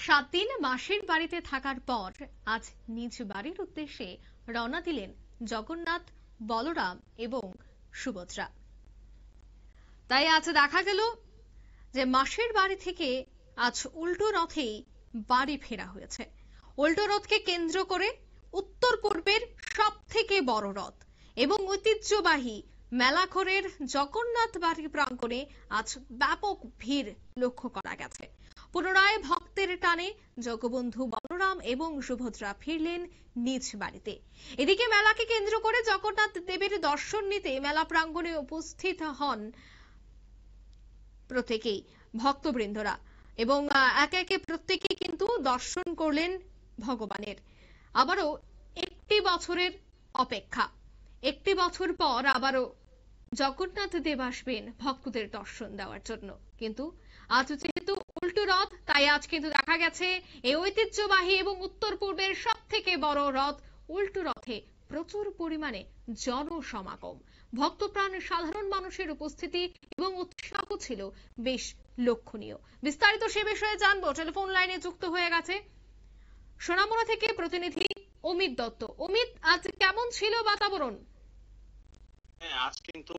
7 দিন মাসির বাড়িতে থাকার পর আজ নিজ বাড়ির উদ্দেশ্যে রওনা দিলেন জগন্নাথ, বলরাম এবং সুভদ্রা। তাই আজ দেখা গেল যে মাসির বাড়ি থেকে আজ উল্টো রথেই বাড়ি ফেরা হয়েছে। উল্টো রথকে কেন্দ্র করে উত্তর পূর্বের সব থেকে বড় রথ এবং ঐতিহ্যবাহী মেলাঘরের জগন্নাথ বাড়ি প্রাঙ্গণে আজ ব্যাপক ভিড় লক্ষ্য করা গেছে। পুনরায় ভক্তের টানে জগবন্ধু বলরাম এবং সুভদ্রা ফিরলেন নিজ বাড়িতে। এদিকে মেলাকে কেন্দ্র করে জগন্নাথ দেবের দর্শন নিতে মেলা প্রাঙ্গণে উপস্থিত হন প্রত্যেকেই ভক্তবৃন্দরা এবং একে একে প্রত্যেকেই কিন্তু দর্শন করলেন ভগবানের। আবারও একটি বছরের অপেক্ষা, একটি বছর পর আবারও জগন্নাথ দেব আসবেন ভক্তদের দর্শন দেওয়ার জন্য। কিন্তু আজ যেহেতু উল্টো রথ, তাই আজ কিন্তু দেখা গেছে এই ঐতিহ্যবাহী এবং উত্তর পূর্বের সব থেকে বড় রথ উল্টো রথে প্রচুর পরিমাণে জনসমাগম, ভক্তপ্রাণ সাধারণ মানুষের উপস্থিতি এবং উৎসাহ ছিল বেশ লক্ষণীয়। বিস্তারিত সে বিষয়ে জানবো, টেলিফোন লাইনে যুক্ত হয়ে গেছে সোনামুড়া থেকে প্রতিনিধি অমিত দত্ত। অমিত, আজ কেমন ছিল বাতাবরণ? আজ কিন্তু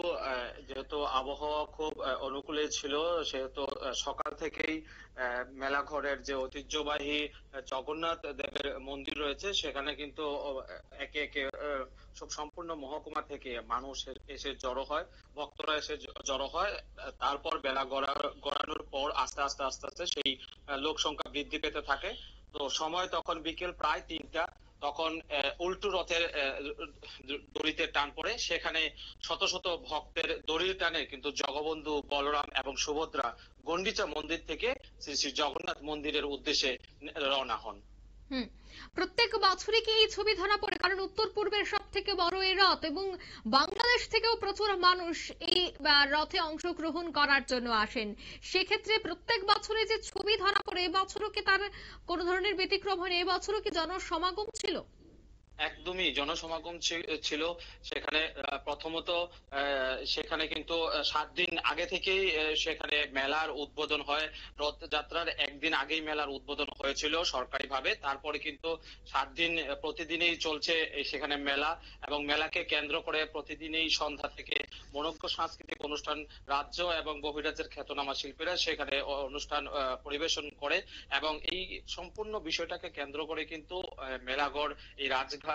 যেহেতু আবহাওয়া খুব অনুকূলে ছিল, সেহেতু সকাল থেকেই মেলাঘরের যে ঐতিহ্যবাহী জগন্নাথ দেবের মন্দির রয়েছে সেখানে কিন্তু একে একে সব সম্পূর্ণ মহকুমা থেকে মানুষ এসে জড়ো হয়, ভক্তরা এসে জড়ো হয়। তারপর বেলা গড়ানোর পর আস্তে আস্তে আস্তে আস্তে সেই লোক সংখ্যা বৃদ্ধি পেতে থাকে। তো সময় তখন বিকেল প্রায় 3টা। তখন উল্টো রথের দড়িতে টান পড়ে, সেখানে শত শত ভক্তের দড়ির টানে কিন্তু জগবন্ধু বলরাম এবং সুভদ্রা গন্ডিচা মন্দির থেকে শ্রী শ্রী জগন্নাথ মন্দিরের উদ্দেশ্যে রওনা হন। প্রত্যেক বছরই কি এই ছবি ধরা পড়ে? কারণ উত্তর পূর্বের সব থেকে বড় এই রথ এবং বাংলাদেশ থেকেও প্রচুর মানুষ এই রথে অংশগ্রহণ করার জন্য আসেন। সেক্ষেত্রে প্রত্যেক বছরে যে ছবি ধরা পড়ে, এবছরও কি তার কোন ধরনের ব্যতিক্রম হয়নি? এবছরও কি জনসমাগম ছিল? একদমই জনসমাগম ছিল সেখানে। প্রথমত সেখানে কিন্তু 7 দিন আগে থেকেই সেখানে মেলার উদ্বোধন হয়। রথযাত্রার একদিন আগেই মেলার উদ্বোধন হয়েছিল সরকারিভাবে। তারপরে কিন্তু 7 দিন প্রতিদিনই চলছে সেখানে মেলা, এবং মেলাকে কেন্দ্র করে প্রতিদিনই সন্ধ্যা থেকে মনোজ্ঞ সাংস্কৃতিক অনুষ্ঠান, রাজ্য এবং বহিরাজ্যের খ্যাতনামা শিল্পীরা সেখানে অনুষ্ঠান পরিবেশন করে। এবং এই সম্পূর্ণ বিষয়টাকে কেন্দ্র করে কিন্তু মেলাঘর, এই রাজঘাট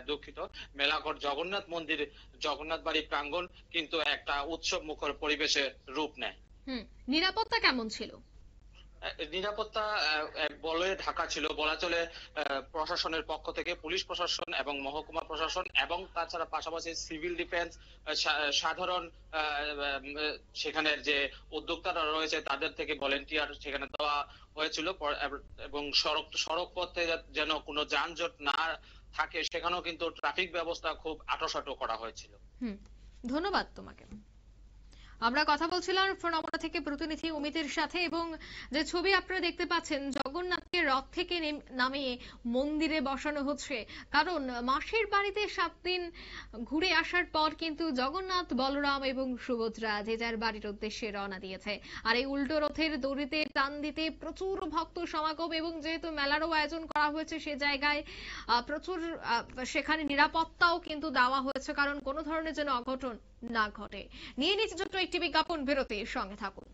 দুঃখিত, মেলাঘর জগন্নাথ মন্দির, জগন্নাথ বাড়ি প্রাঙ্গণ কিন্তু একটা উৎসব মুখর পরিবেশে রূপ নেয়। নিরাপত্তা কেমন ছিল? নিরাপত্তা বলে ঢাকা ছিল বলা চলে। প্রশাসনের পক্ষ থেকে পুলিশ প্রশাসন এবং মহকুমা প্রশাসন এবং তাছাড়া পাশাপাশি সিভিল ডিফেন্স, সাধারণ সেখানের যে উদ্যোক্তারা রয়েছে তাদের থেকে ভলেন্টিয়ার সেখানে দেওয়া হয়েছিল। এবং সড়ক পথে যেন কোনো যানজট না থাকে সেখানেও কিন্তু ট্রাফিক ব্যবস্থা খুব আঁটোসাঁটো করা হয়েছিল। ধন্যবাদ তোমাকে। আমরা কথা বলছিলাম সোনামুড়া থেকে প্রতিনিধি অমিতের সাথে, এবং যে ছবি আপনারা দেখতে পাচ্ছেন জগন্নাথকে রথ থেকে নামিয়ে মন্দিরে বসানো হচ্ছে। কারণ মাসির বাড়িতে 7 দিন ঘুরে আসার পর কিন্তু জগন্নাথ, বলরাম এবং সুভদ্রা যে যার বাড়ির উদ্দেশ্যে রওনা দিয়েছে। আর এই উল্টো রথের দড়িতে টান দিতে প্রচুর ভক্ত সমাগম, এবং যেহেতু মেলারও আয়োজন করা হয়েছে সে জায়গায় প্রচুর সেখানে নিরাপত্তাও কিন্তু দেওয়া হয়েছে, কারণ কোনো ধরনের যেন অঘটন না ঘটে। নিয়ে নিচ্ছে ছোট্ট একটি বিজ্ঞাপন, বিরতির সঙ্গে থাকুন।